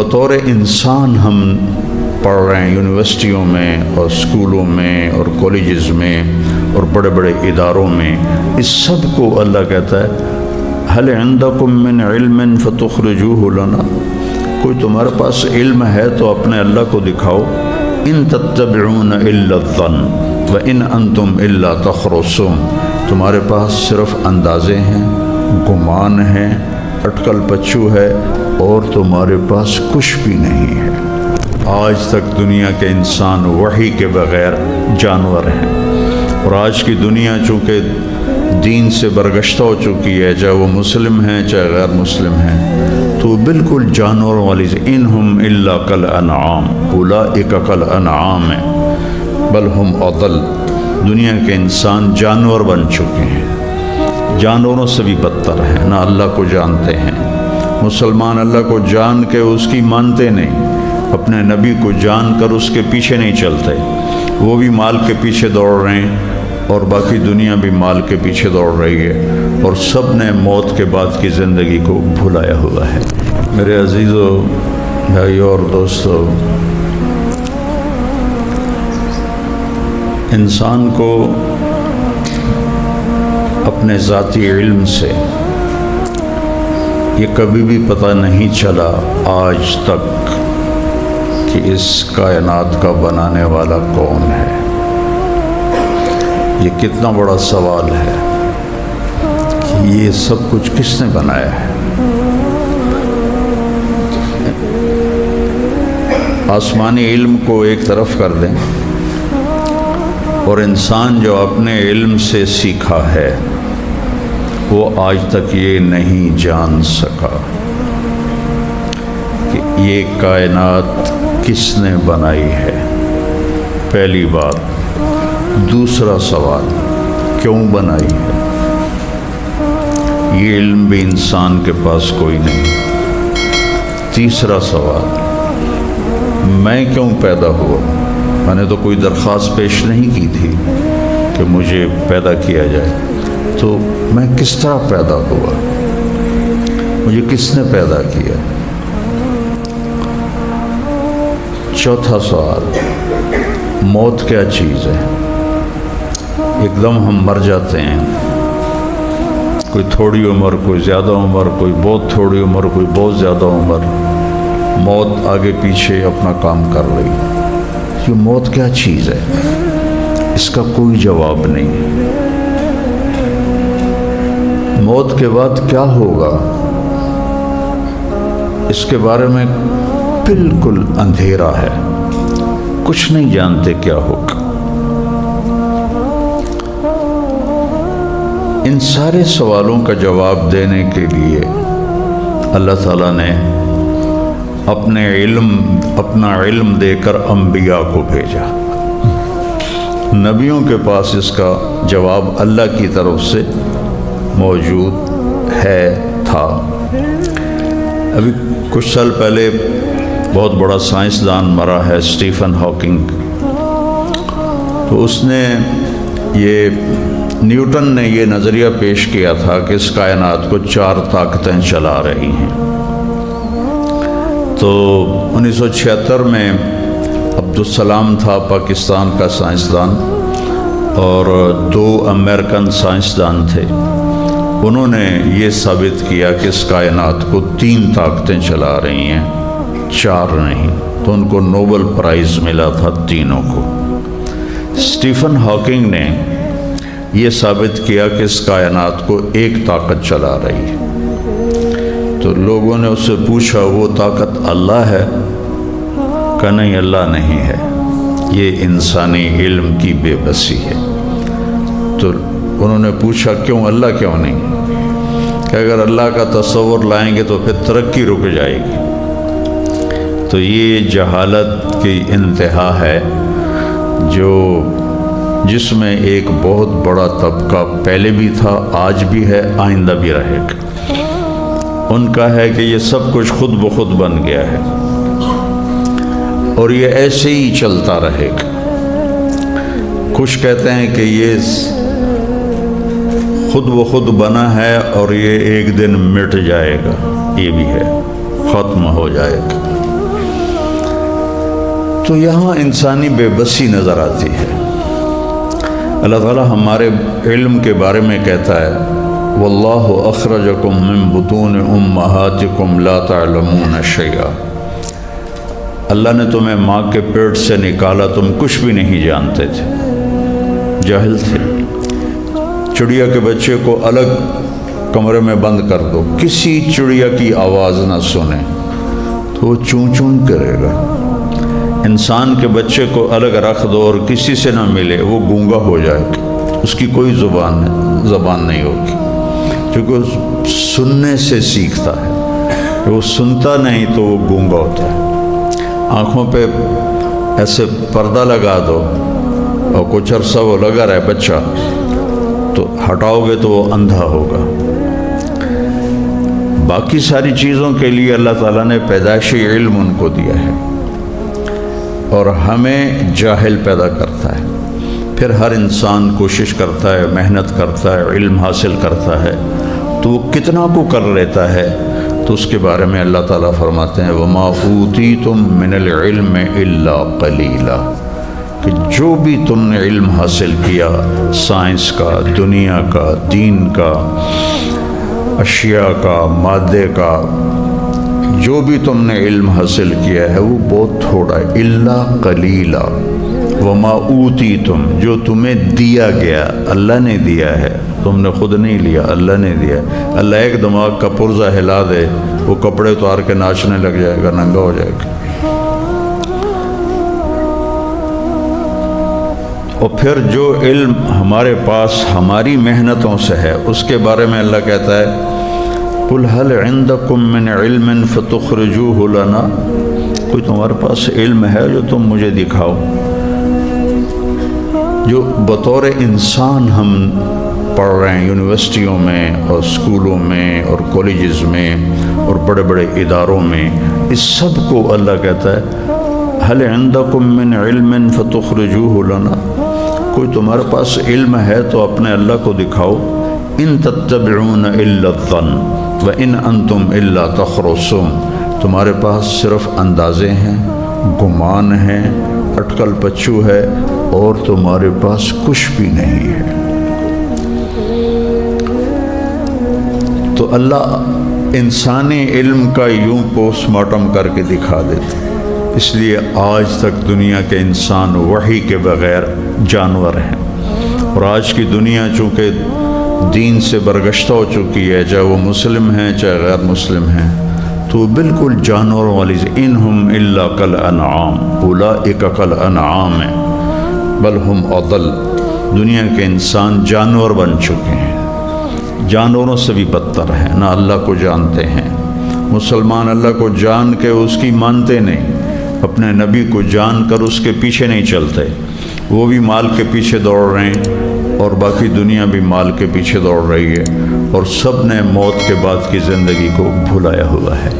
بطور انسان ہم پڑھ رہے ہیں یونیورسٹیوں میں اور اسکولوں میں اور کالجز میں اور بڑے بڑے اداروں میں، اس سب کو اللہ کہتا ہے هل عندکم من علم فتخرجوه لنا، کوئی تمہارے پاس علم ہے تو اپنے اللہ کو دکھاؤ۔ ان تتبعون الا الظن وان انتم الا تخرصون، تمہارے پاس صرف اندازے ہیں، گمان ہیں، اٹکل پچو ہے اور تمہارے پاس کچھ بھی نہیں ہے۔ آج تک دنیا کے انسان وحی کے بغیر جانور ہیں، اور آج کی دنیا چونکہ دین سے برگشتہ ہو چکی ہے، چاہے وہ مسلم ہیں چاہے غیر مسلم ہیں، تو بالکل جانوروں والی سے انہم الا کالانعام اولئک کالانعام بل ہم اضل، دنیا کے انسان جانور بن چکے ہیں، جانوروں سے بھی بدتر ہیں، نہ اللہ کو جانتے ہیں۔ مسلمان اللہ کو جان کے اس کی مانتے نہیں، اپنے نبی کو جان کر اس کے پیچھے نہیں چلتے، وہ بھی مال کے پیچھے دوڑ رہے ہیں اور باقی دنیا بھی مال کے پیچھے دوڑ رہی ہے، اور سب نے موت کے بعد کی زندگی کو بھلایا ہوا ہے۔ میرے عزیزو، بھائیو اور دوستو، انسان کو اپنے ذاتی علم سے یہ کبھی بھی پتہ نہیں چلا آج تک کہ اس کائنات کا بنانے والا کون ہے۔ یہ کتنا بڑا سوال ہے کہ یہ سب کچھ کس نے بنایا ہے۔ آسمانی علم کو ایک طرف کر دیں، اور انسان جو اپنے علم سے سیکھا ہے وہ آج تک یہ نہیں جان سکا کہ یہ کائنات کس نے بنائی ہے، پہلی بات۔ دوسرا سوال، کیوں بنائی ہے؟ یہ علم بھی انسان کے پاس کوئی نہیں۔ تیسرا سوال، میں کیوں پیدا ہوا؟ میں نے تو کوئی درخواست پیش نہیں کی تھی کہ مجھے پیدا کیا جائے، تو میں کس طرح پیدا ہوا؟ مجھے کس نے پیدا کیا؟ چوتھا سوال، موت کیا چیز ہے؟ ایک دم ہم مر جاتے ہیں، کوئی تھوڑی عمر، کوئی زیادہ عمر، کوئی بہت تھوڑی عمر، کوئی بہت زیادہ عمر، موت آگے پیچھے اپنا کام کر رہی۔ یہ موت کیا چیز ہے؟ اس کا کوئی جواب نہیں۔ موت کے بعد کیا ہوگا اس کے بارے میں بالکل اندھیرا ہے، کچھ نہیں جانتے کیا ہوگا۔ ان سارے سوالوں کا جواب دینے کے لیے اللہ تعالیٰ نے اپنا علم دے کر انبیاء کو بھیجا۔ نبیوں کے پاس اس کا جواب اللہ کی طرف سے موجود تھا۔ ابھی کچھ سال پہلے بہت بڑا سائنسدان مرا ہے، اسٹیفن ہاکنگ، تو اس نے نیوٹن نے یہ نظریہ پیش کیا تھا کہ اس کائنات کو 4 طاقتیں چلا رہی ہیں۔ تو 1976 میں عبدالسلام تھا پاکستان کا سائنسدان، اور 2 امریکن سائنسدان تھے، انہوں نے یہ ثابت کیا کہ اس کائنات کو 3 طاقتیں چلا رہی ہیں، 4 نہیں، تو ان کو نوبل پرائز ملا تھا تینوں کو۔ اسٹیفن ہاکنگ نے یہ ثابت کیا کہ اس کائنات کو 1 طاقت چلا رہی ہے۔ تو لوگوں نے اس سے پوچھا وہ طاقت اللہ ہے؟ کہ نہیں، اللہ نہیں ہے، یہ انسانی علم کی بے بسی ہے۔ تو انہوں نے پوچھا کیوں، اللہ کیوں نہیں؟ کہ اگر اللہ کا تصور لائیں گے تو پھر ترقی رک جائے گی۔ تو یہ جہالت کی انتہا ہے جس میں ایک بہت بڑا طبقہ پہلے بھی تھا، آج بھی ہے، آئندہ بھی رہے گا۔ ان کا ہے کہ یہ سب کچھ خود بخود بن گیا ہے اور یہ ایسے ہی چلتا رہے گا۔ کچھ کہتے ہیں کہ یہ خود بخود بنا ہے اور یہ ایک دن مٹ جائے گا، یہ بھی ہے، ختم ہو جائے گا۔ تو یہاں انسانی بے بسی نظر آتی ہے۔ اللہ تعالیٰ ہمارے علم کے بارے میں کہتا ہے واللہ اخرجکم من بطون امہاتکم لا تعلمون شیئا، اللہ نے تمہیں ماں کے پیٹ سے نکالا، تم کچھ بھی نہیں جانتے تھے، جاہل تھے۔ چڑیا کے بچے کو الگ کمرے میں بند کر دو، کسی چڑیا کی آواز نہ سنے تو وہ چون چون کرے گا۔ انسان کے بچے کو الگ رکھ دو اور کسی سے نہ ملے، وہ گونگا ہو جائے گا، اس کی کوئی زبان نہیں ہوگی، کیونکہ وہ سننے سے سیکھتا ہے، وہ سنتا نہیں تو وہ گونگا ہوتا ہے۔ آنکھوں پہ ایسے پردہ لگا دو اور کچھ عرصہ وہ لگا رہے بچہ، تو ہٹاؤ گے تو وہ اندھا ہوگا۔ باقی ساری چیزوں کے لیے اللہ تعالیٰ نے پیدائشی علم ان کو دیا ہے اور ہمیں جاہل پیدا کرتا ہے۔ پھر ہر انسان کوشش کرتا ہے، محنت کرتا ہے، علم حاصل کرتا ہے، تو وہ کتنا کو کر لیتا ہے، تو اس کے بارے میں اللہ تعالیٰ فرماتے ہیں وَمَا أُوتِيتُم مِّنَ الْعِلْمِ إِلَّا قَلِيلًا، کہ جو بھی تم نے علم حاصل کیا، سائنس کا، دنیا کا، دین کا، اشیاء کا، مادے کا، جو بھی تم نے علم حاصل کیا ہے وہ بہت تھوڑا ہے۔ الا قلیلا، وما اوتیتم، جو تمہیں دیا گیا، اللہ نے دیا ہے، تم نے خود نہیں لیا، اللہ نے دیا۔ اللہ ایک دماغ کا پرزہ ہلا دے، وہ کپڑے اتار کے ناچنے لگ جائے گا، ننگا ہو جائے گا۔ اور پھر جو علم ہمارے پاس ہماری محنتوں سے ہے، اس کے بارے میں اللہ کہتا ہے قُلْ هَلْ عِنْدَكُمْ مِنْ عِلْمٍ فَتُخْرِجُوهُ لَنَا، کوئی تمہارے پاس علم ہے جو تم مجھے دکھاؤ، جو بطور انسان ہم پڑھ رہے ہیں یونیورسٹیوں میں اور اسکولوں میں اور کالجز میں اور بڑے بڑے اداروں میں، اس سب کو اللہ کہتا ہے هَلْ عِنْدَكُمْ مِنْ عِلْمٍ فَتُخْرِجُوهُ لَنَا، کوئی تمہارے پاس علم ہے تو اپنے اللہ کو دکھاؤ۔ ان تتبعون الا الظن وان انتم الا تخرصون، تمہارے پاس صرف اندازے ہیں، گمان ہیں، اٹکل پچو ہے، اور تمہارے پاس کچھ بھی نہیں ہے۔ تو اللہ انسانی علم کا یوں پوسٹ مارٹم کر کے دکھا دیتے، اس لیے آج تک دنیا کے انسان وحی کے بغیر جانور ہیں، اور آج کی دنیا چونکہ دین سے برگشتہ ہو چکی ہے، چاہے وہ مسلم ہیں چاہے غیر مسلم ہیں، تو بالکل جانوروں والی انہم الا کالانعام اولئک کالانعام بل ہم اضل، دنیا کے انسان جانور بن چکے ہیں، جانوروں سے بھی بدتر ہیں، نہ اللہ کو جانتے ہیں۔ مسلمان اللہ کو جان کے اس کی مانتے نہیں، اپنے نبی کو جان کر اس کے پیچھے نہیں چلتے، وہ بھی مال کے پیچھے دوڑ رہے ہیں اور باقی دنیا بھی مال کے پیچھے دوڑ رہی ہے، اور سب نے موت کے بعد کی زندگی کو بھلایا ہوا ہے۔